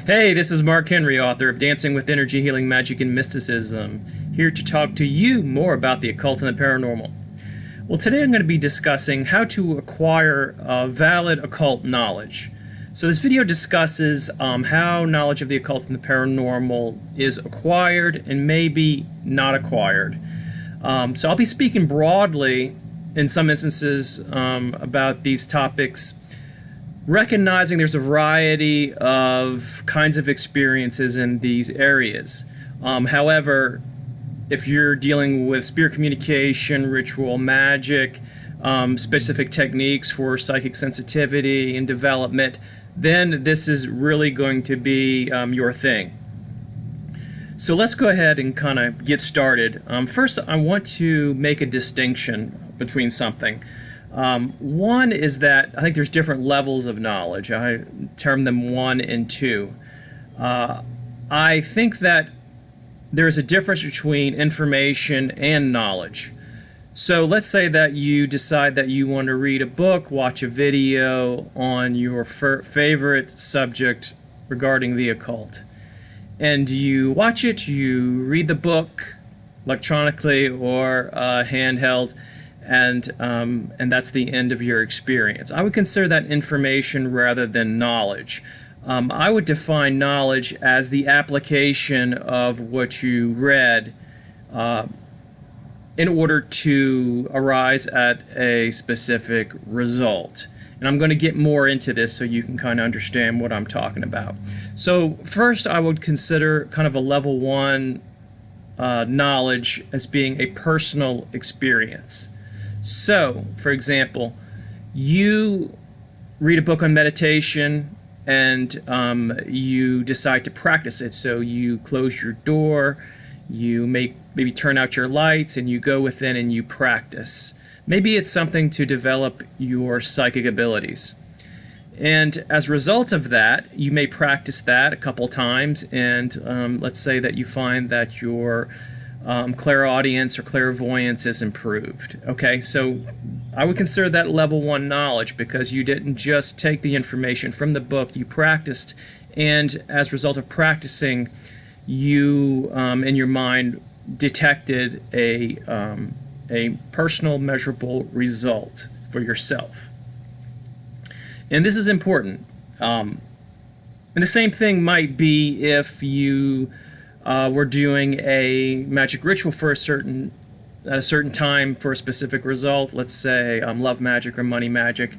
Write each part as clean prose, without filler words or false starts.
Hey, this is Mark Henry, author of Dancing with Energy, Healing, Magic, and Mysticism, here to talk to you more about the occult and the paranormal. Well, today I'm going to be discussing how to acquire valid occult knowledge. So this video discusses how knowledge of the occult and the paranormal is acquired and maybe not acquired. So I'll be speaking broadly in some instances about these topics, recognizing there's a variety of kinds of experiences in these areas. However, if you're dealing with spirit communication, ritual magic, specific techniques for psychic sensitivity and development, then this is really going to be your thing. So let's go ahead and kind of get started. First, I want to make a distinction between something. One is that I think there's different levels of knowledge. I term them 1 and 2. I think that there's a difference between information and knowledge. So let's say that you decide that you want to read a book, watch a video on your favorite subject regarding the occult. And you watch it, you read the book electronically or handheld, and that's the end of your experience. I would consider that information rather than knowledge. I would define knowledge as the application of what you read in order to arise at a specific result. And I'm going to get more into this so you can kind of understand what I'm talking about. So first, I would consider kind of a level 1 knowledge as being a personal experience. So, for example, you read a book on meditation and you decide to practice it. So you close your door, you maybe turn out your lights, and you go within and you practice. Maybe it's something to develop your psychic abilities. And as a result of that, you may practice that a couple times, and let's say that you find that your clairaudience or clairvoyance is improved. Okay, so I would consider that level 1 knowledge because you didn't just take the information from the book, you practiced, and as a result of practicing, you in your mind detected a personal measurable result for yourself. And this is important. And the same thing might be if you were doing a magic ritual for at a certain time for a specific result, let's say love magic or money magic,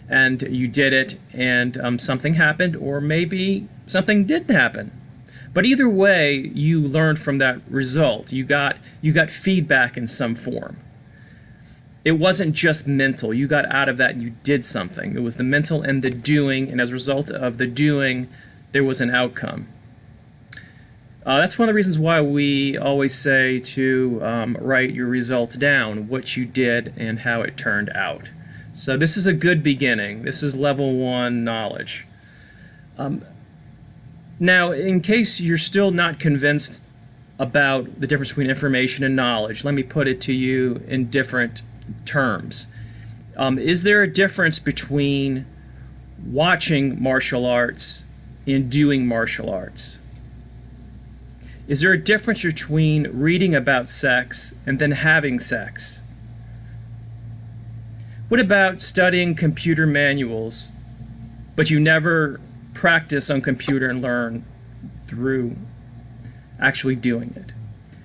and you did it and something happened, or maybe something didn't happen. But either way, you learned from that result. You got feedback in some form. It wasn't just mental. You got out of that and you did something. It was the mental and the doing, and as a result of the doing, there was an outcome. That's one of the reasons why we always say to write your results down, what you did and how it turned out. So this is a good beginning. This is level 1 knowledge. Now, in case you're still not convinced about the difference between information and knowledge, let me put it to you in different terms. Is there a difference between watching martial arts and doing martial arts? Is there a difference between reading about sex and then having sex? What about studying computer manuals, but you never practice on computer and learn through actually doing it?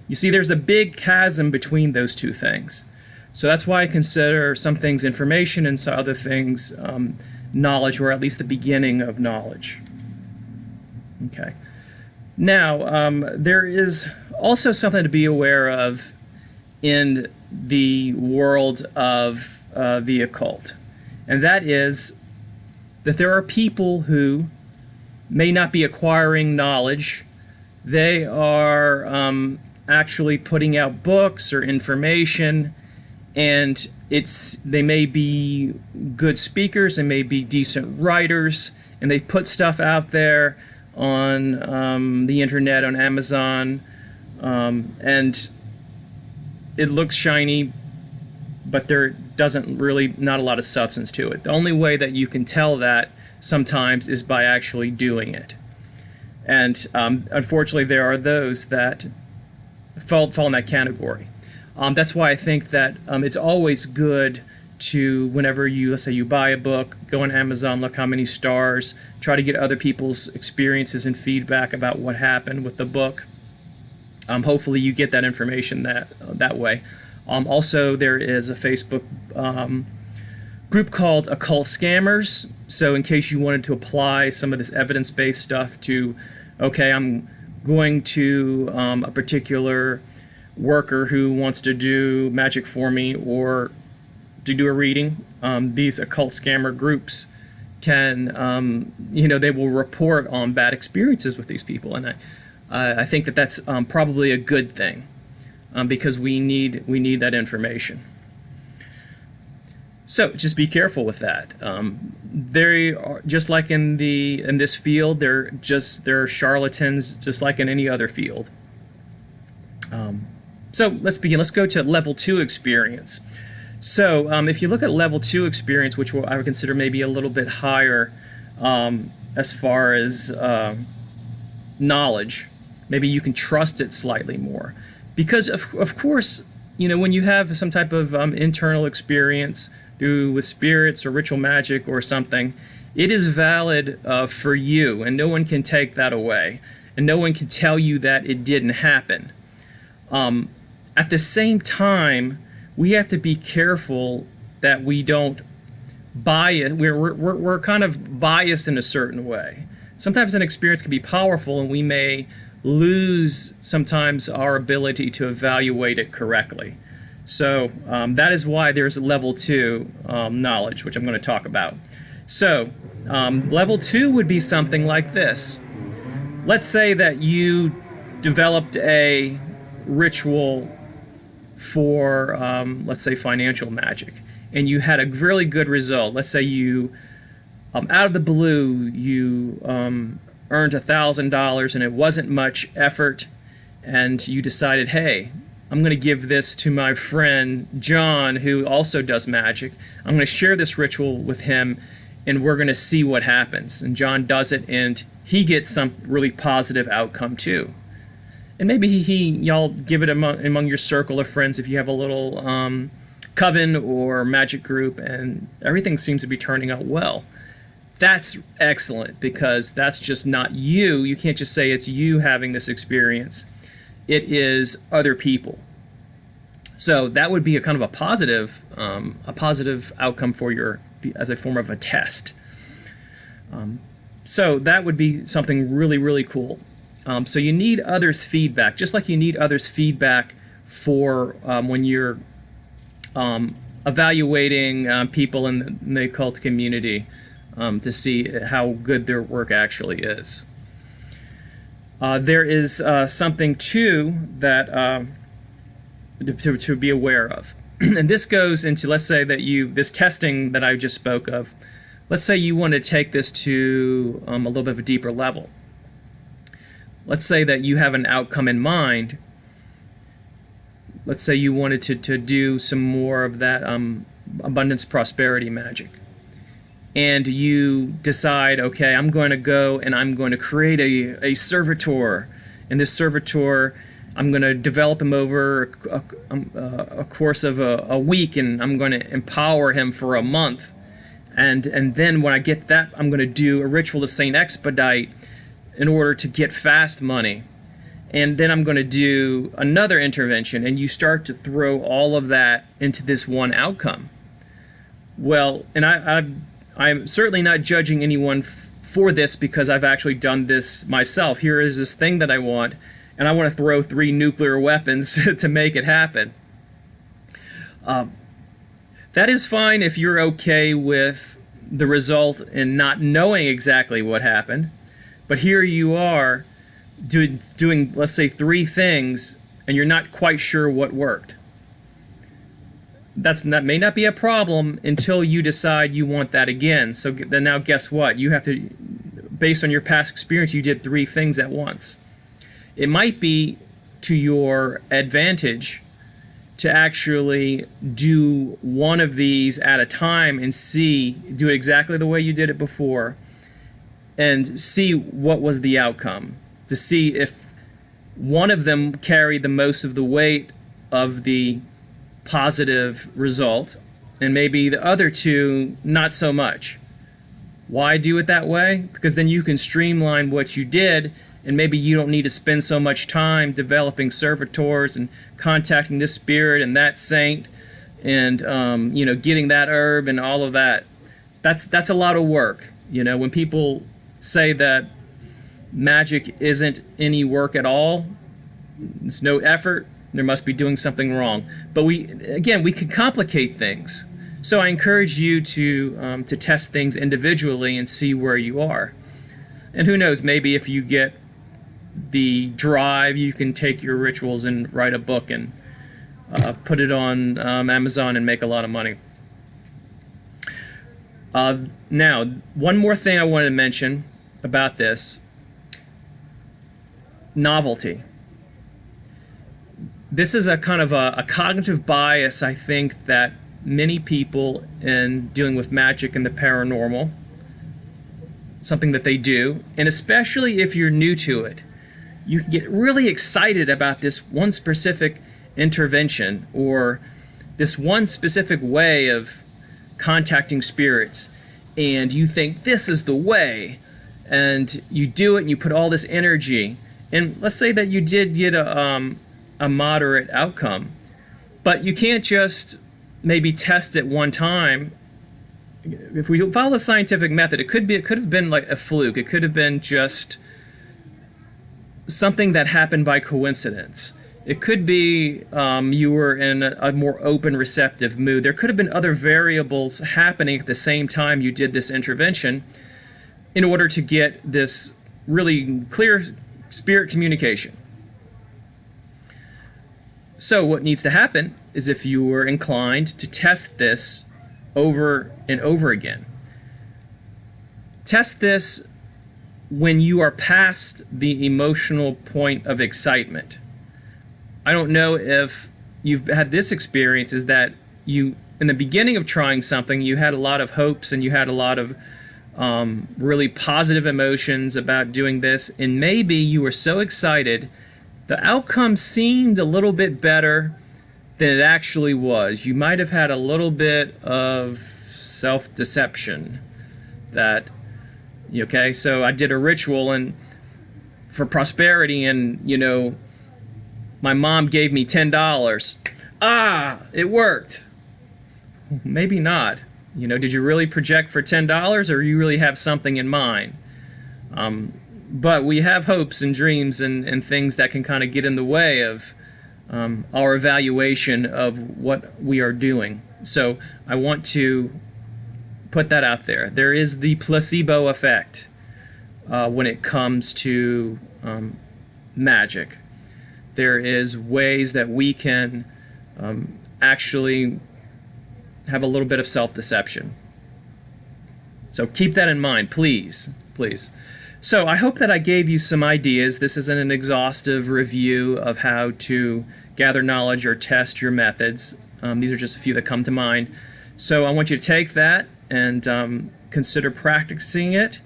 You see, there's a big chasm between those two things. So that's why I consider some things information and some other things knowledge, or at least the beginning of knowledge. Okay. Now, there is also something to be aware of in the world of the occult, and that is that there are people who may not be acquiring knowledge. They are actually putting out books or information, and they may be good speakers, they may be decent writers, and they put stuff out there on the internet, on Amazon, and it looks shiny, but there doesn't really, not a lot of substance to it. The only way that you can tell that sometimes is by actually doing it. And unfortunately, there are those that fall in that category. That's why I think that it's always good to, whenever you, let's say you buy a book, go on Amazon, look how many stars, try to get other people's experiences and feedback about what happened with the book. Hopefully you get that information that way. Also, there is a Facebook group called Occult Scammers. So in case you wanted to apply some of this evidence-based stuff to, okay, I'm going to a particular worker who wants to do magic for me or to do a reading, these occult scammer groups can, they will report on bad experiences with these people. And I think that that's probably a good thing because we need that information. So just be careful with that. They are just like in this field. They're charlatans, just like in any other field. So let's begin. Let's go to level 2 experience. So if you look at level 2 experience, which I would consider maybe a little bit higher as far as knowledge, maybe you can trust it slightly more, because of course, when you have some type of internal experience with spirits or ritual magic or something, it is valid for you, and no one can take that away, and no one can tell you that it didn't happen. At the same time, we have to be careful that we don't bias. We're kind of biased in a certain way. Sometimes an experience can be powerful, and we may lose sometimes our ability to evaluate it correctly. So that is why there's level 2 knowledge, which I'm going to talk about. So level 2 would be something like this. Let's say that you developed a ritual for, let's say, financial magic, and you had a really good result. Let's say you, out of the blue, you earned $1,000, and it wasn't much effort, and you decided, hey, I'm going to give this to my friend John, who also does magic. I'm going to share this ritual with him, and we're going to see what happens. And John does it, and he gets some really positive outcome too. And maybe y'all give it among your circle of friends if you have a little coven or magic group, and everything seems to be turning out well. That's excellent, because that's just not you. You can't just say it's you having this experience. It is other people. So that would be a kind of a positive outcome for as a form of a test. So that would be something really, really cool. So you need others' feedback, just like you need others' feedback for when you're evaluating people in the occult community to see how good their work actually is. There is something too that to be aware of, and this goes into, let's say that this testing that I just spoke of. Let's say you want to take this to a little bit of a deeper level. Let's say that you have an outcome in mind. Let's say you wanted to do some more of that abundance prosperity magic. And you decide, okay, I'm going to go and I'm going to create a servitor. And this servitor, I'm going to develop him over a course of a week, and I'm going to empower him for a month. And then when I get that, I'm going to do a ritual to Saint Expedite in order to get fast money. And then I'm going to do another intervention, and you start to throw all of that into this one outcome. Well, and I'm certainly not judging anyone for this, because I've actually done this myself. Here is this thing that I want, and I want to throw 3 nuclear weapons to make it happen. That is fine if you're okay with the result and not knowing exactly what happened. But here you are doing, let's say, 3 things, and you're not quite sure what worked. That may not be a problem until you decide you want that again. So then now guess what? You have to, based on your past experience, you did 3 things at once. It might be to your advantage to actually do one of these at a time and do it exactly the way you did it before, and see what was the outcome, to see if one of them carried the most of the weight of the positive result, and maybe the other two not so much. Why do it that way? Because then you can streamline what you did, and maybe you don't need to spend so much time developing servitors and contacting this spirit and that saint and getting that herb and all of that. That's a lot of work. When people say that magic isn't any work at all, there's no effort, there must be doing something wrong. But we can complicate things. So I encourage you to test things individually and see where you are. And who knows, maybe if you get the drive, you can take your rituals and write a book and put it on Amazon and make a lot of money. Now, one more thing I wanted to mention about this: novelty. This is a kind of a cognitive bias, I think, that many people in dealing with magic and the paranormal, something that they do, and especially if you're new to it, you can get really excited about this one specific intervention or this one specific way of contacting spirits, and you think this is the way, and you do it and you put all this energy, and let's say that you did get a moderate outcome, but you can't just maybe test it one time. If we follow the scientific method, it could have been like a fluke. It could have been just something that happened by coincidence. It could be you were in a more open, receptive mood. There could have been other variables happening at the same time you did this intervention in order to get this really clear spirit communication. So what needs to happen is, if you were inclined to test this over and over again, test this when you are past the emotional point of excitement. I don't know if you've had this experience, is that you, in the beginning of trying something, you had a lot of hopes and you had a lot of really positive emotions about doing this, and maybe you were so excited the outcome seemed a little bit better than it actually was. You might have had a little bit of self-deception that, okay, so I did a ritual and for prosperity, and my mom gave me $10. It worked. Maybe not. Did you really project for $10, or you really have something in mind? But we have hopes and dreams and things that can kind of get in the way of our evaluation of what we are doing. So I want to put that out there. There is the placebo effect when it comes to magic. There is ways that we can actually have a little bit of self-deception. So keep that in mind, please, please. So I hope that I gave you some ideas. This isn't an exhaustive review of how to gather knowledge or test your methods. These are just a few that come to mind. So I want you to take that and consider practicing it.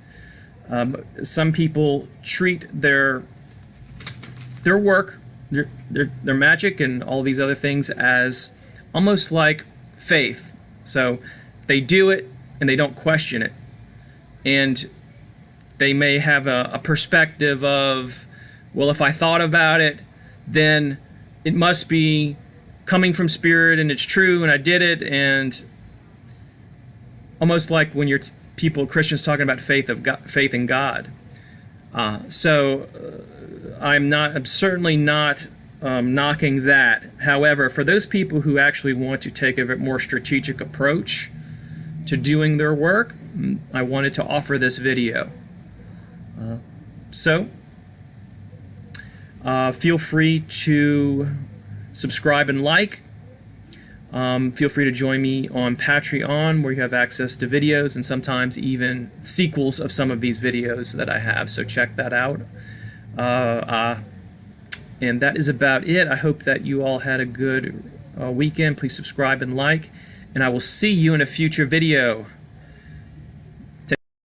Some people treat their work, their magic and all these other things as almost like faith. So they do it and they don't question it. And they may have a perspective of, well, if I thought about it, then it must be coming from spirit and it's true and I did it, and almost like when you're Christians talking about faith in God. I'm certainly not knocking that. However, for those people who actually want to take a bit more strategic approach to doing their work, I wanted to offer this video. Feel free to subscribe and like. Feel free to join me on Patreon, where you have access to videos and sometimes even sequels of some of these videos that I have, so check that out. And that is about it. I hope that you all had a good weekend. Please subscribe and like, and I will see you in a future video.